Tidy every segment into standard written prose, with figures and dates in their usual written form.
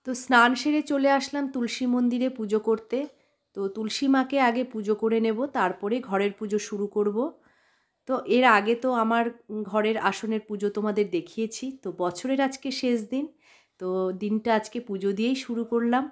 তো স্নান সেরে চলে আসলাম তুলসী মন্দিরে পুজো করতে। তো তুলসী মাকে আগে পুজো করে নেব, তারপরে ঘরের পুজো শুরু করব। তো এর আগে তো আমার ঘরের আসনের পুজো তোমাদের দেখিয়েছি। তো বছরের আজকে শেষ দিন, তো দিনটা আজকে পুজো দিয়েই শুরু করলাম।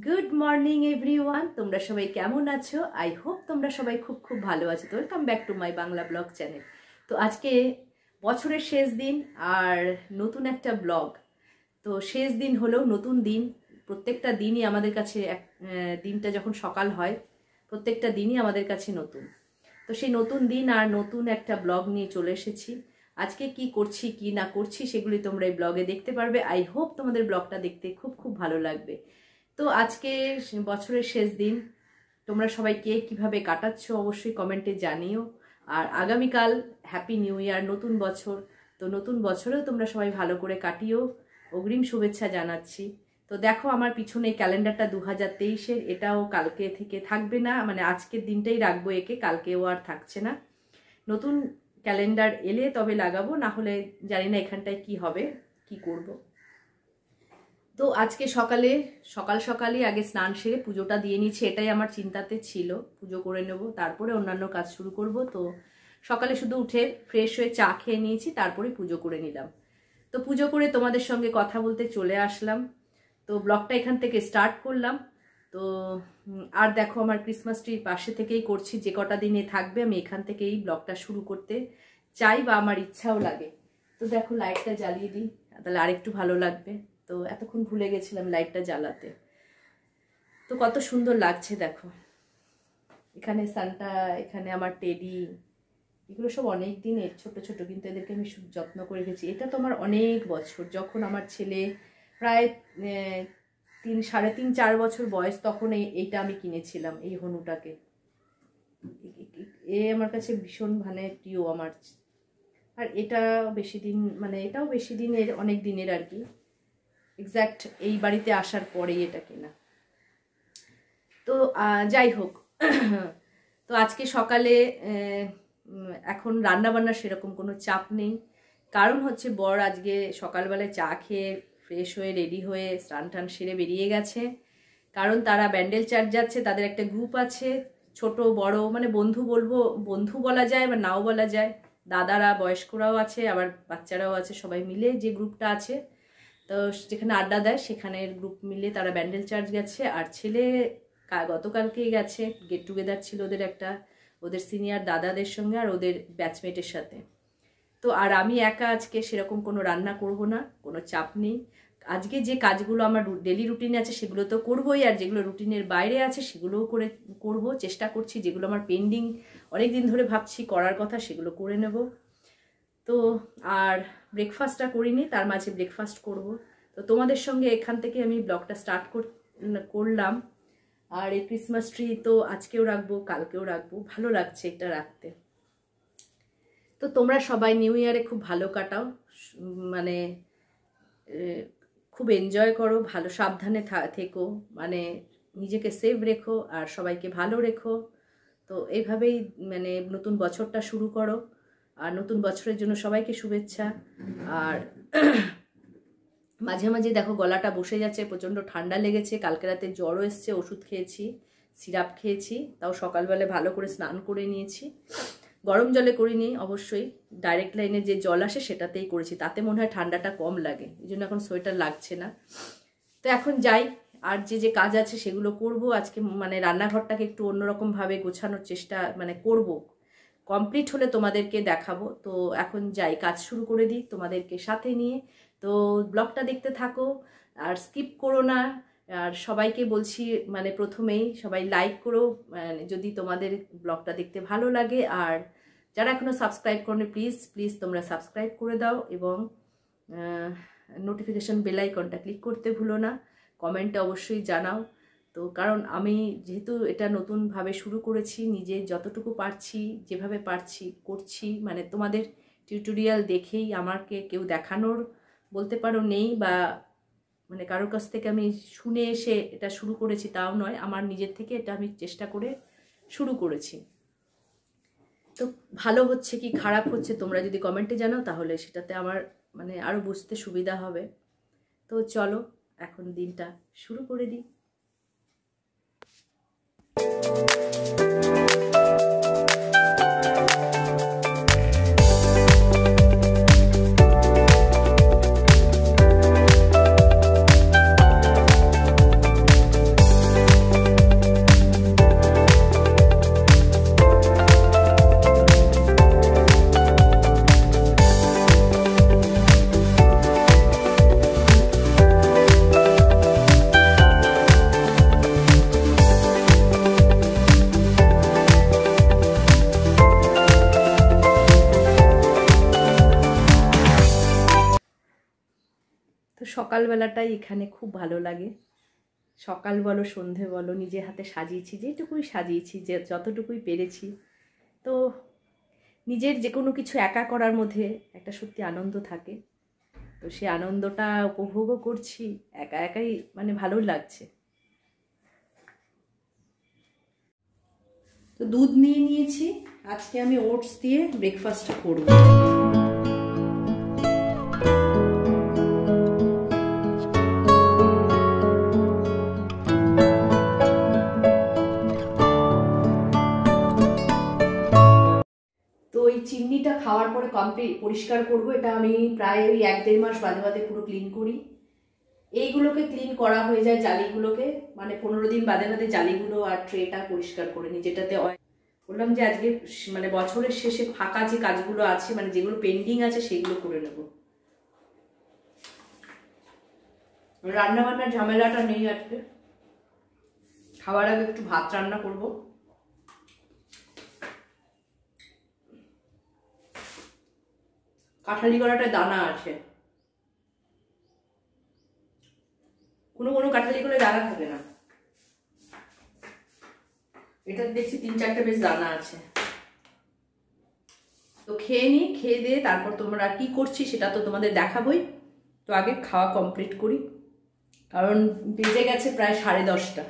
গুড মর্নিং এভরিওয়ান, তোমরা সবাই কেমন আছো? আই হোপ তোমরা সবাই খুব খুব ভালো আছো। তো welcome back to my Bangla blog channel. তো আজকে বছরের শেষ দিন আর নতুন একটা ব্লগ। তো শেষ দিন হলেও নতুন দিন, প্রত্যেকটা দিনই আমাদের কাছে দিনটা যখন সকাল হয় প্রত্যেকটা দিনই আমাদের কাছে নতুন। তো সেই নতুন দিন আর নতুন একটা ব্লগ নিয়ে চলে এসেছি। আজকে কি করছি কি না করছি সেগুলি তোমরা এই ব্লগে দেখতে পারবে। আই হোপ তোমাদের ব্লগটা দেখতে খুব খুব ভালো লাগবে। তো আজকে বছরের শেষ দিন, তোমরা সবাই কে কীভাবে কাটাচ্ছ অবশ্যই কমেন্টে জানিও। আর আগামীকাল হ্যাপি নিউ ইয়ার, নতুন বছর। তো নতুন বছরেও তোমরা সবাই ভালো করে কাটিও, অগ্রিম শুভেচ্ছা জানাচ্ছি। তো দেখো আমার পিছনে ক্যালেন্ডারটা 2023-এর, এটাও কালকে থেকে থাকবে না, মানে আজকের দিনটাই রাখবো একে, কালকেও আর থাকছে না। নতুন ক্যালেন্ডার এলে তবে লাগাবো, না হলে জানি না এখানটায় কি হবে, কি করব। তো আজকে সকাল সকালে আগে স্নান সেরে পুজোটা দিয়ে নিচ্ছি, এটাই আমার চিন্তাতে ছিল। পুজো করে নেব, তারপরে অন্যান্য কাজ শুরু করব। তো সকালে শুধু উঠে ফ্রেশ হয়ে চা খেয়ে নিয়েছি, তারপরে পুজো করে নিলাম। তো পুজো করে তোমাদের সঙ্গে কথা বলতে চলে আসলাম। তো ব্লগটা এখান থেকে স্টার্ট করলাম। তো আর দেখো আমার ক্রিসমাস ট্রির পাশে থেকেই করছি, যে কটা দিনে থাকবে আমি এখান থেকেই ব্লগটা শুরু করতে চাই বা আমার ইচ্ছাও লাগে। তো দেখো লাইটটা জ্বালিয়ে দিই, তাহলে আরেকটু ভালো লাগবে। তো এতক্ষণ ভুলে গেছিলাম লাইটটা জ্বালাতে। তো কত সুন্দর লাগছে দেখো, এখানে সান্টা, এখানে আমার টেডি, এগুলো সব অনেক দিনের ছোট ছোট, কিন্তু এদেরকে আমি খুব যত্ন করে রেখেছি। এটা তো আমার অনেক বছর, যখন আমার ছেলে প্রায় 3.5-4 বছর বয়স, তখন এইটা আমি কিনেছিলাম, এই হনুটাকে। এ আমার কাছে ভীষণ মানে প্রিয় আমার। আর এটা বেশি দিন, মানে এটাও বেশি দিনের, অনেক দিনের আর কি, এক্স্যাক্ট এই বাড়িতে আসার পরেই এটা কেনা। তো যাই হোক, তো আজকে সকালে এখন রান্নাবান্নার সেরকম কোনো চাপ নেই, কারণ হচ্ছে বর আজকে সকালবেলায় চা খেয়ে ফ্রেশ হয়ে রেডি হয়ে স্নান টান সেরে বেরিয়ে গেছে। কারণ তারা ব্যান্ডেল চার্চ যাচ্ছে, তাদের একটা গ্রুপ আছে, ছোট বড় মানে বন্ধু বলবো, বন্ধু বলা যায় বা নাও বলা যায়, দাদারা বয়স্করাও আছে আবার বাচ্চারাও আছে, সবাই মিলে যে গ্রুপটা আছে, তো যেখানে আড্ডা দেয় সেখানের গ্রুপ মিলে তারা ব্যান্ডেল চার্চ গেছে। আর ছেলে গতকালকেই গেছে, গেট টুগেদার ছিল ওদের একটা, ওদের সিনিয়র দাদাদের সঙ্গে আর ওদের ব্যাচমেটের সাথে। তো আর আমি একা আজকে সেরকম কোনো রান্না করব না, কোনো চাপ নেই। আজকে যে কাজগুলো আমার ডেলি রুটিনে আছে সেগুলো তো করবোই, আর যেগুলো রুটিনের বাইরে আছে সেগুলোও করব, চেষ্টা করছি। যেগুলো আমার পেন্ডিং অনেক দিন ধরে ভাবছি করার কথা সেগুলো করে নেব। তো আর ব্রেকফাস্টটা করিনি, তার মাঝে ব্রেকফাস্ট করব। তো তোমাদের সঙ্গে এখান থেকে আমি ব্লগটা স্টার্ট করলাম। আর এই ক্রিসমাস ট্রি তো আজকেও রাখবো, কালকেও রাখবো, ভালো লাগছে এটা রাখতে। তো তোমরা সবাই নিউ ইয়ারে খুব ভালো কাটাও, মানে খুব এনজয় করো, ভালো সাবধানে থেকো, মানে নিজেকে সেভ রেখো আর সবাইকে ভালো রেখো। তো এইভাবেই মানে নতুন বছরটা শুরু করো। আর নতুন বছরের জন্য সবাইকে শুভেচ্ছা। আর মাঝে মাঝে দেখো গলাটা বসে যাচ্ছে, প্রচণ্ড ঠান্ডা লেগেছে, কালকে রাতে জ্বরও এসছে, ওষুধ খেয়েছি, সিরাপ খেয়েছি, তাও সকালবেলা ভালো করে স্নান করে নিয়েছি। গরম জলে করিনি অবশ্যই, ডাইরেক্ট লাইনে যে জল আসে সেটাতেই করেছি, তাতে মনে হয় ঠান্ডাটা কম লাগে, এই জন্য এখন সোয়েটার লাগছে না। তো এখন যাই, আর যে কাজ আছে সেগুলো করব আজকে। মানে রান্নাঘরটাকে একটু অন্যরকমভাবে গোছানোর চেষ্টা মানে করব, কমপ্লিট হলে তোমাদেরকে দেখাবো। তো এখন যাই, কাজ শুরু করে দিই তোমাদেরকে সাথে নিয়ে। তো ব্লগটা দেখতে থাকো আর স্কিপ করো না। আর সবাইকে বলছি মানে প্রথমেই সবাই লাইক করো যদি তোমাদের ব্লগটা দেখতে ভালো লাগে। আর যারা এখনো সাবস্ক্রাইব করনি প্লিজ প্লিজ তোমরা সাবস্ক্রাইব করে দাও, এবং নোটিফিকেশন বেল আইকনটা ক্লিক করতে ভুলো না। কমেন্টে অবশ্যই জানাও। তো কারণ আমি যেহেতু এটা নতুনভাবে শুরু করেছি, নিজে যতটুকু পারছি যেভাবে পারছি করছি, মানে তোমাদের টিউটোরিয়াল দেখেই, আমাকে কেউ দেখানোর বলতে পারো নেই, বা মানে কারোর কাছ থেকে আমি শুনে এসে এটা শুরু করেছি তাও নয়, আমার নিজের থেকে এটা আমি চেষ্টা করে শুরু করেছি। তো ভালো হচ্ছে কি খারাপ হচ্ছে তোমরা যদি কমেন্টে জানাও তাহলে সেটাতে আমার মানে আরও বুঝতে সুবিধা হবে। তো চলো এখন দিনটা শুরু করে দিই। তো সকালবেলাটাই এখানে খুব ভালো লাগে, সকাল বলো সন্ধে বলো, নিজে হাতে সাজিয়েছি, যেটুকুই সাজিয়েছি, যে যতটুকুই পেরেছি। তো নিজের যে কোনো কিছু একা করার মধ্যে একটা সত্যি আনন্দ থাকে, তো সে আনন্দটা উপভোগও করছি, একা একাই মানে ভালো লাগছে। তো দুধ নিয়ে নিয়েছি, আজকে আমি ওটস দিয়ে ব্রেকফাস্টটা করব। চিমনিটা খাওয়ার পরে কমপ্লিট পরিষ্কার করব, এটা আমি প্রায় ওই 1-1.5 মাস বাদে বাদে পুরো ক্লিন করি। এইগুলোকে ক্লিন করা হয়ে যায়, জালিগুলোকে মানে 15 দিন বাদে বাদে জালিগুলো আর ট্রেটা পরিষ্কার করে নিই, যেটাতে বললাম যে আজকে মানে বছরের শেষে ফাঁকা যে কাজগুলো আছে, মানে যেগুলো পেন্ডিং আছে সেগুলো করে নেব। রান্না বান্নার ঝামেলাটা নেই আজকে, খাওয়ার আগে একটু ভাত রান্না করব। কাঁঠালি কলাটায় দানা আছে, কোনো কোনো কাঁঠালি কলায় দানা থাকে না, এটা দেখছি 3-4টা বেশ দানা আছে। তো খেয়ে নিই, খেয়ে দিয়ে তারপর তোমরা কি করছি সেটা তো তোমাদের দেখাবই। তো আগে খাওয়া কমপ্লিট করি, কারণ বেজে গেছে প্রায় 10:30।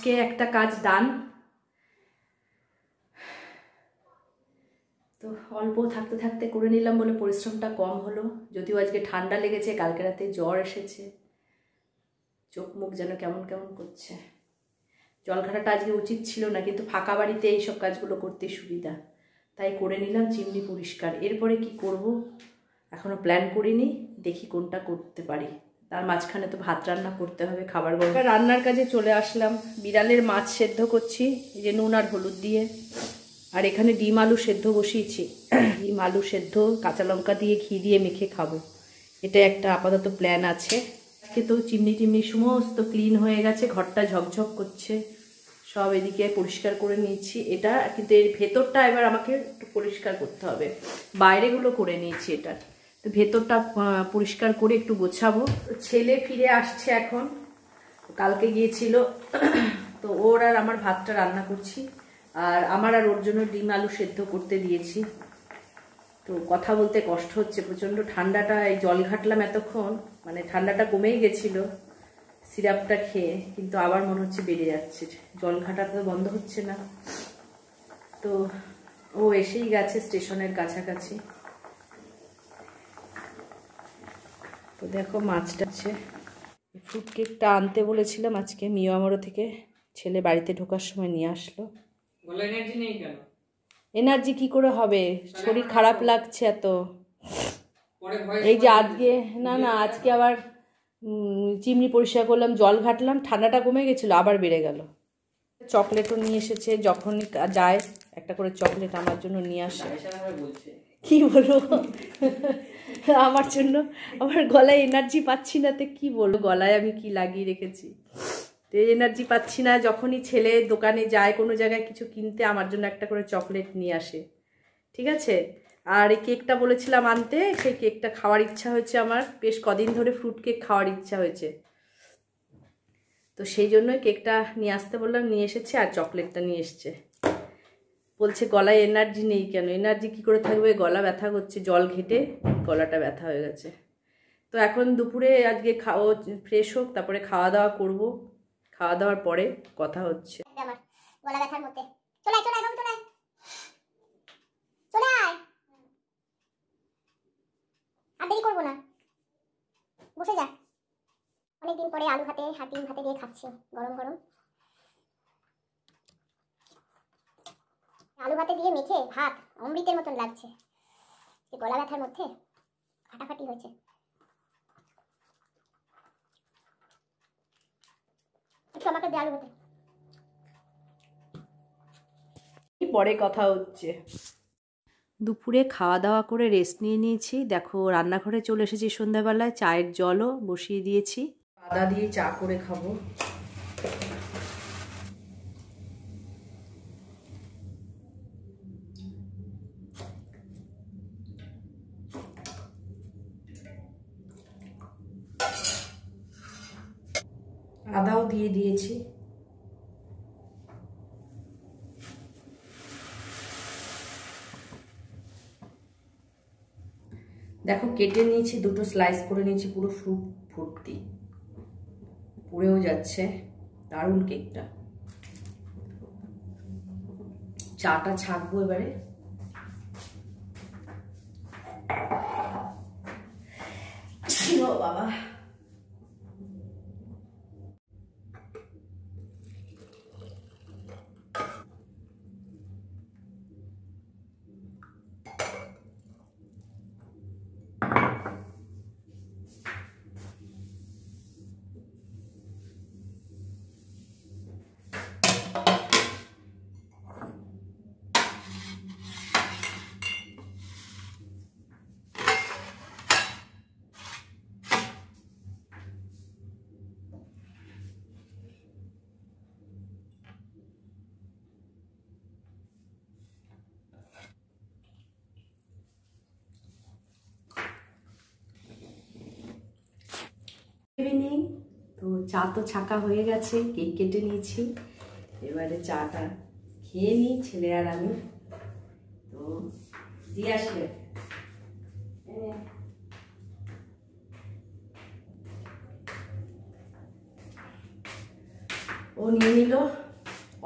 আজকে একটা কাজ ডান। তো অল্প থাকতে থাকতে করে নিলাম বলে পরিশ্রমটা কম হলো। যদিও আজকে ঠান্ডা লেগেছে, কালকে রাতে জ্বর এসেছে, চোখ মুখ যেন কেমন কেমন করছে। জল ঘাটাটা আজকে উচিত ছিল না, কিন্তু ফাঁকা বাড়িতে এইসব কাজগুলো করতে সুবিধা, তাই করে নিলাম। চিমনি পরিষ্কার, এরপরে কি করব এখনও প্ল্যান করিনি, দেখি কোনটা করতে পারি। তার মাঝখানে তো ভাত রান্না করতে হবে, খাবার গরম। রান্নার কাজে চলে আসলাম। বিড়ালের মাছ সেদ্ধ করছি, এই যে নুন আর হলুদ দিয়ে। আর এখানে ডিম আলু সেদ্ধ বসিয়েছি। ডিম আলু সেদ্ধ কাঁচা লঙ্কা দিয়ে ঘি দিয়ে মেখে খাবো, এটা একটা আপাতত প্ল্যান আছে। আজকে তো চিমনি টিমনি সমস্ত ক্লিন হয়ে গেছে, ঘরটা ঝকঝক করছে, সব এদিকে পরিষ্কার করে নিয়েছি। এটা কিন্তু এর ভেতরটা এবার আমাকে একটু পরিষ্কার করতে হবে, বাইরেগুলো করে নিয়েছি, এটা তো ভেতরটা পরিষ্কার করে একটু গোছাবো। ছেলে ফিরে আসছে এখন, কালকে গিয়েছিল, তো ওর আর আমার ভাতটা রান্না করছি, আর আমার আর ওর জন্য ডিম আলু সেদ্ধ করতে দিয়েছি। তো কথা বলতে কষ্ট হচ্ছে, প্রচণ্ড ঠান্ডাটা, এই জল ঘাটলাম এতক্ষণ, মানে ঠান্ডাটা কমেই গেছিল সিরাপটা খেয়ে, কিন্তু আবার মনে হচ্ছে বেড়ে যাচ্ছে, জল ঘাটাটা তো বন্ধ হচ্ছে না। তো ও এসেই গেছে স্টেশনের কাছাকাছি। তো দেখো মাছটা আছে, ফ্রুট কেকটা আনতে বলেছিলাম আজকে মিয়ামোড়ো থেকে, ছেলে বাড়িতে ঢোকার সময় নিয়ে আসলো। এনার্জি নেই কেন? এনার্জি কি করে হবে, শরীর খারাপ লাগছে এত। এই যে আজকে না না আজকে আবার চিমনি পরিষ্কার করলাম, জল ঘাটলাম, ঠান্ডাটা কমে গেছিলো, আবার বেড়ে গেল। চকলেটও নিয়ে এসেছে, যখনই যায় একটা করে চকলেট আমার জন্য নিয়ে আসে। কি বলবো আমার জন্য, আমার গলায় এনার্জি পাচ্ছি না, তো কি বলবো, গলায় আমি কি লাগিয়ে রেখেছি, তো এনার্জি পাচ্ছি না। যখনই ছেলে দোকানে যায় কোনো জায়গায় কিছু কিনতে, আমার জন্য একটা করে চকলেট নিয়ে আসে, ঠিক আছে। আর এই কেকটা বলেছিলাম আনতে, সেই কেকটা খাওয়ার ইচ্ছা হয়েছে আমার, বেশ কদিন ধরে ফ্রুট কেক খাওয়ার ইচ্ছা হয়েছে, তো সেই জন্যই কেকটা নিয়ে আসতে বললাম, নিয়ে এসেছে, আর চকলেটটা নিয়ে এসছে। বলছে গলায় এনার্জি নেই কেন, এনার্জি কি করে থাকবে, গলা ব্যথা করছে, জল ঘেটে গলাটা ব্যথা হয়ে গেছে। তো এখন দুপুরে আজকে ফ্রেশ হোক, তারপরে খাওয়া দাওয়া করব, খাওয়া দাওয়ার পরে কথা হচ্ছে। আমার গলা ব্যথার মধ্যে চলে আয়, চলে আয় বাবু, চলে আয়, চলে আয়, আর দেরি করবো না, বসে যা। অনেকদিন পরে আলু ভাতে আর ডিম ভাতে দিয়ে খাচ্ছি, গরম গরম আলু ভাতে দিয়ে মেখে ভাত অমৃতের মতন লাগছে। গলা ব্যথার মধ্যে ফাটাফাটি হয়েছে। একটু আমাকে দে আলু ভাতে। পরে কথা হচ্ছে। দুপুরে খাওয়া দাওয়া করে রেস্ট নিয়ে নিয়েছি, দেখো রান্নাঘরে চলে এসেছি সন্ধ্যাবেলায়, চায়ের জলও বসিয়ে দিয়েছি, আদা দিয়ে চা করে খাবো। আদাও দিয়ে দিয়েছি। দেখো কেটে নিয়েছি, দুটো স্লাইস করে নিয়েছি, পুরো ফ্রুট ভর্তি, পুড়েও যাচ্ছে, দারুণ কেকটা। চাটা ছাকবো এবারে। ও বাবা, ইভিনিং, তো চা তো ছাকা হয়ে গেছে, কেক কেটে নিয়েছি, এবারে চাটা খেয়ে নিই ছেলে আর আমি। তো দিয়ে আসলে ও ও নিয়ে নিল।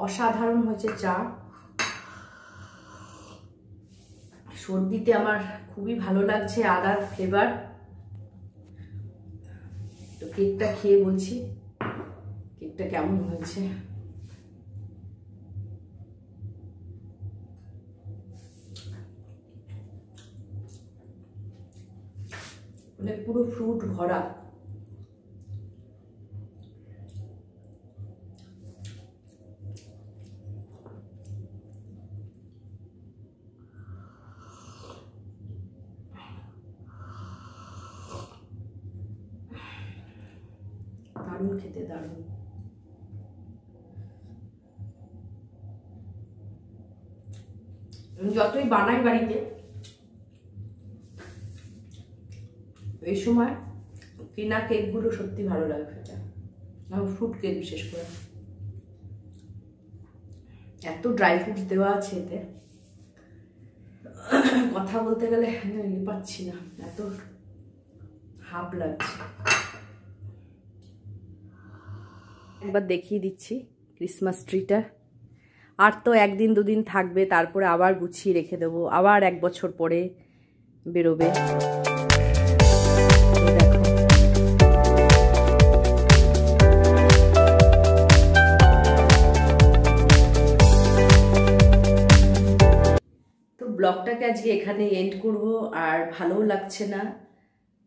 অসাধারণ হয়েছে চা। সর্দিতে আমার খুবই ভালো লাগছে আদার ফ্লেভার। তো কেকটা খেয়ে বলছি কেকটা কেমন হয়েছে। মানে পুরো ফ্রুট ভরা। দারুণ খেতে, দারুণ। যতই বানাই বাড়িতে, এই সময় কেনা কেকগুলো সত্যি ভালো লাগে খেতে, ফ্রুট কেক বিশেষ করে। এত ড্রাই ফ্রুটস দেওয়া আছে এতে, কথা বলতে গেলে পাচ্ছি না, এত হাফ লাগছে। একবার দেখিয়ে দিচ্ছি ক্রিসমাস ট্রিটা। আর তো একদিন দুদিন থাকবে, তারপরে আবার গুছিয়ে রেখে দেবো, আবার 1 বছর পরে বেরোবে। তো ব্লগটাকে আজকে এখানে এন্ড করব, আর ভালোও লাগছে না।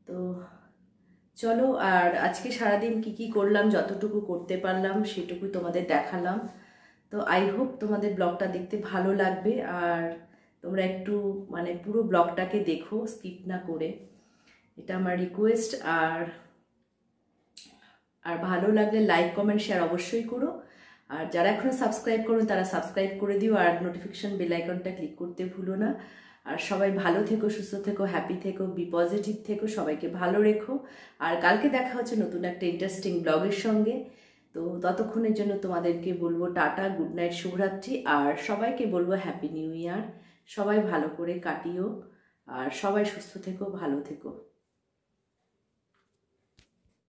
তো চলো, আর আজকে সারাদিন কি কি করলাম, যতটুকু করতে পারলাম সেটুকু তোমাদের দেখালাম। তো আই হোপ তোমাদের ব্লগটা দেখতে ভালো লাগবে, আর তোমরা একটু মানে পুরো ব্লগটাকে দেখো, স্কিপ না করে, এটা আমার রিকোয়েস্ট। আর ভালো লাগলে লাইক কমেন্ট শেয়ার অবশ্যই করো। আর যারা এখনো সাবস্ক্রাইব করো তারা সাবস্ক্রাইব করে দিও, আর নোটিফিকেশন বেল আইকনটা ক্লিক করতে ভুলো না। আর সবাই ভালো থেকো, সুস্থ থেকো, হ্যাপি থেকো, বি পজিটিভ থেকো, সবাইকে ভালো রেখো। আর কালকে দেখা হচ্ছে নতুন একটা ইন্টারেস্টিং ব্লগের সঙ্গে। তো ততক্ষণের জন্য তোমাদেরকে বলবো টাটা, গুড নাইট, শুভরাত্রি। আর সবাইকে বলবো হ্যাপি নিউ ইয়ার। সবাই ভালো করে কাটিও, আর সবাই সুস্থ থেকো, ভালো থেকো।